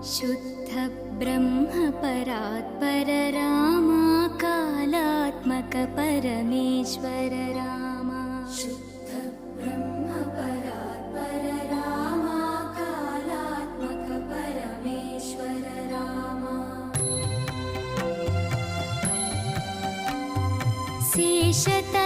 शुद्ध ब्रह्म परात्पर रामा कालात्मक परमेश्वर रामा शुद्ध ब्रह्म परात्पर रामा कालात्मक परमेश्वर रामा शेषत